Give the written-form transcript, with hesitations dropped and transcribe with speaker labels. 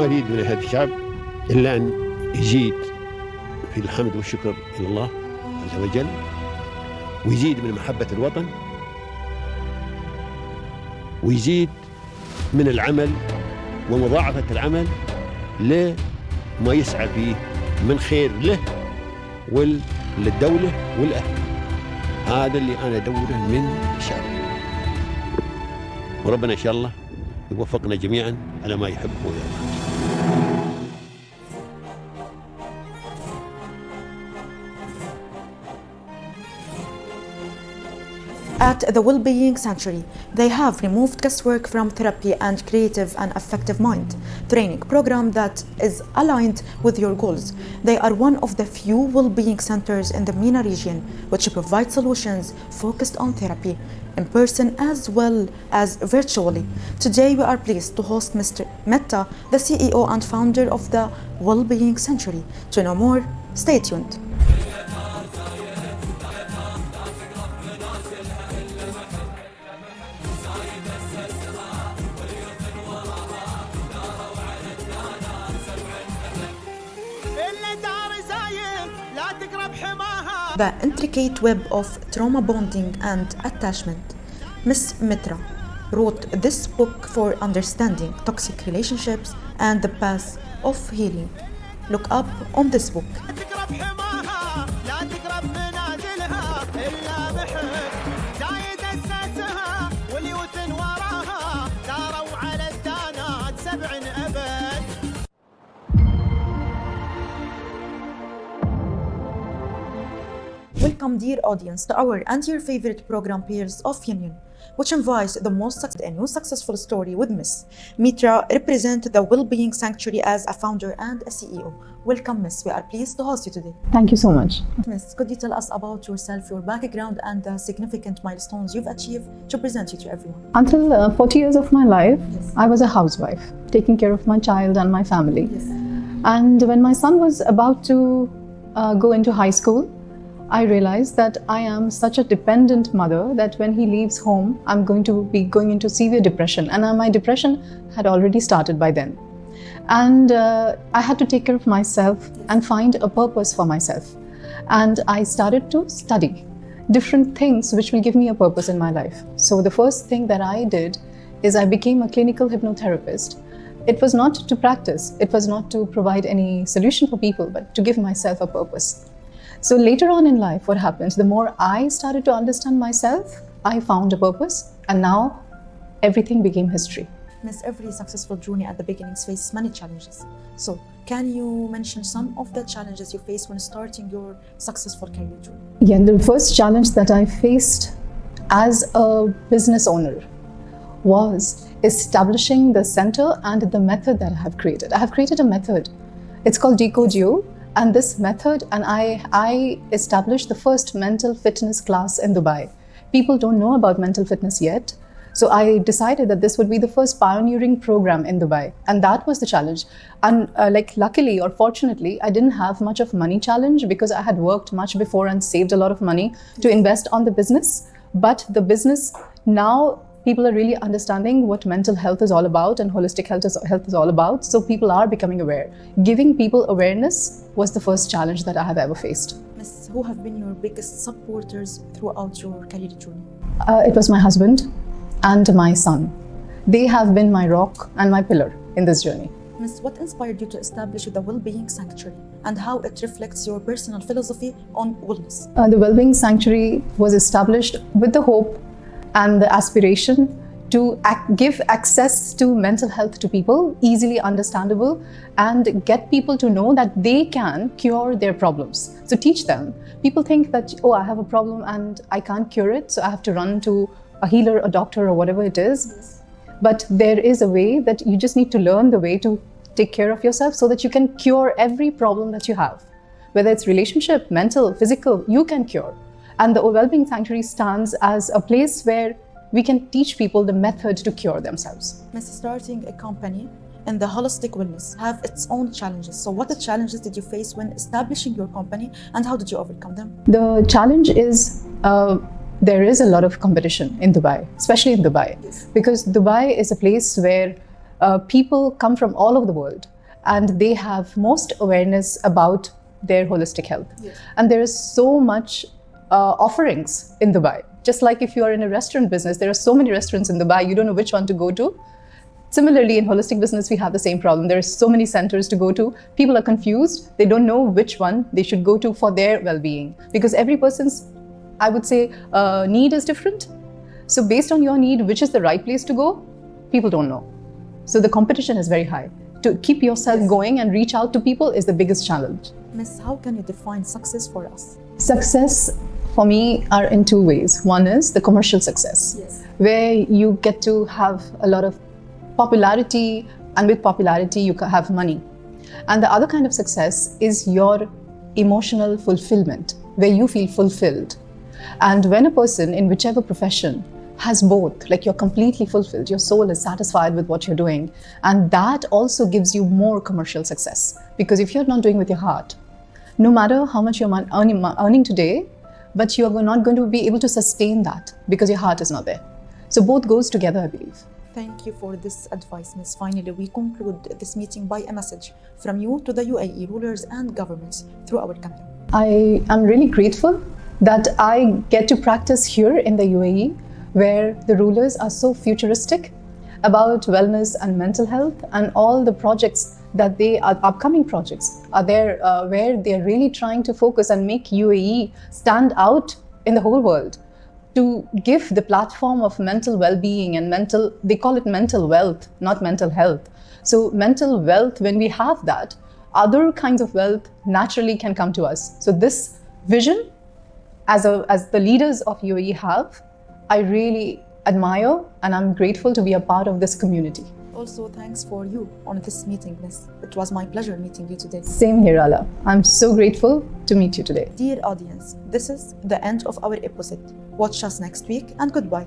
Speaker 1: ما أريد من هذا الشعب إلا أن يزيد في الحمد والشكر إلى الله عز وجل، ويزيد من محبة الوطن، ويزيد من العمل ومضاعفة العمل لما يسعى فيه من خير له وللدولة والأهل. هذا اللي أنا أدوره من الشعب، وربنا إن شاء الله يوفقنا جميعا على ما يحب ويرضى.
Speaker 2: At the Wellbeing Sanctuary, they have removed guesswork from therapy and creative and effective mind training program that is aligned with your goals. They are one of the few well-being centers in the MENA region which provide solutions focused on therapy in person as well as virtually. Today we are pleased to host Mr. Metta, the CEO and founder of the Wellbeing Sanctuary. To know more, stay tuned. The intricate web of trauma bonding and attachment. Ms. Mitra wrote this book for understanding toxic relationships and the path of healing. Look up on this book. Welcome, dear audience, to our and your favorite program, Peers of Union, which invites the most a new successful story with Miss Mitra, represent the Wellbeing Sanctuary as a founder and a CEO. Welcome, Miss. We are pleased to host you today.
Speaker 3: Thank you so much.
Speaker 2: Miss, could you tell us about yourself, your background, and the significant milestones you've achieved to present you to everyone?
Speaker 3: Until 40 years of my life,
Speaker 2: Yes.
Speaker 3: I was a housewife, taking care of my child and my family.
Speaker 2: Yes.
Speaker 3: And when my son was about to go into high school, I realized that I am such a dependent mother that when he leaves home, I'm going to be going into severe depression. And my depression had already started by then. And I had to take care of myself and find a purpose for myself. And I started to study different things which will give me a purpose in my life. So the first thing that I did is I became a clinical hypnotherapist. It was not to practice, it was not to provide any solution for people, but to give myself a purpose. So later on in life, what happens, the more I started to understand myself, I found a purpose, and now everything became history.
Speaker 2: Miss, every successful journey at the beginnings faces many challenges. So, can you mention some of the challenges you faced when starting your successful career journey?
Speaker 3: Yeah, the first challenge that I faced as a business owner was establishing the center and the method that I have created. I have created a method. It's called Decode You. And this method, and I established the first mental fitness class in Dubai. People don't know about mental fitness yet. So I decided that this would be the first pioneering program in Dubai. And that was the challenge. And luckily or fortunately, I didn't have much of money challenge because I had worked much before and saved a lot of money to invest on the business. But the business now, people are really understanding what mental health is all about and holistic health is all about. So people are becoming aware. Giving people awareness was the first challenge that I have ever faced.
Speaker 2: Miss, who have been your biggest supporters throughout your career journey?
Speaker 3: It was my husband and my son. They have been my rock and my pillar in this journey.
Speaker 2: Miss, what inspired you to establish the Wellbeing Sanctuary and how it reflects your personal philosophy on wellness?
Speaker 3: The Wellbeing Sanctuary was established with the hope and the aspiration to give access to mental health to people, easily understandable, and get people to know that they can cure their problems. So teach them. People think that, oh, I have a problem and I can't cure it, so I have to run to a healer, a doctor, or whatever it is.
Speaker 2: Yes.
Speaker 3: But there is a way that you just need to learn the way to take care of yourself so that you can cure every problem that you have. Whether it's relationship, mental, physical, you can cure. And the Wellbeing Sanctuary stands as a place where we can teach people the method to cure themselves.
Speaker 2: Miss, starting a company in the holistic wellness have its own challenges. So what challenges did you face when establishing your company and how did you overcome them?
Speaker 3: The challenge is there is a lot of competition in Dubai, especially in Dubai,
Speaker 2: Yes.
Speaker 3: because Dubai is a place where people come from all over the world and they have most awareness about their holistic health.
Speaker 2: Yes.
Speaker 3: And there is so much offerings in Dubai. Just like if you are in a restaurant business, there are so many restaurants in Dubai, you don't know which one to go to. Similarly, in holistic business, we have the same problem. There are so many centers to go to. People are confused. They don't know which one they should go to for their well-being. Because every person's, I would say, need is different. So based on your need, which is the right place to go, people don't know. So the competition is very high. To keep yourself going and reach out to people is the biggest challenge.
Speaker 2: Miss, how can you define success for us?
Speaker 3: Success for me are in two ways. One is the commercial success,
Speaker 2: Yes.
Speaker 3: where you get to have a lot of popularity, and with popularity you have money. And the other kind of success is your emotional fulfillment, where you feel fulfilled. And when a person in whichever profession has both, like you're completely fulfilled, your soul is satisfied with what you're doing, and that also gives you more commercial success. Because if you're not doing with your heart, no matter how much you're earning today, but you are not going to be able to sustain that because your heart is not there. So both goes together, I believe.
Speaker 2: Thank you for this advice, Miss. Finally, we conclude this meeting by a message from you to the UAE rulers and governments through our camera.
Speaker 3: I am really grateful that I get to practice here in the UAE, where the rulers are so futuristic about wellness and mental health, and all the projects that upcoming projects are there, where they're really trying to focus and make UAE stand out in the whole world, to give the platform of mental well-being and they call it mental wealth, not mental health. So mental wealth, when we have that, other kinds of wealth naturally can come to us. So this vision, as the leaders of UAE have, I really admire, and I'm grateful to be a part of this community.
Speaker 2: Also, thanks for you on this meeting, Miss. It was my pleasure meeting you today.
Speaker 3: Same here, Ala. I'm so grateful to meet you today.
Speaker 2: Dear audience, this is the end of our episode. Watch us next week and goodbye.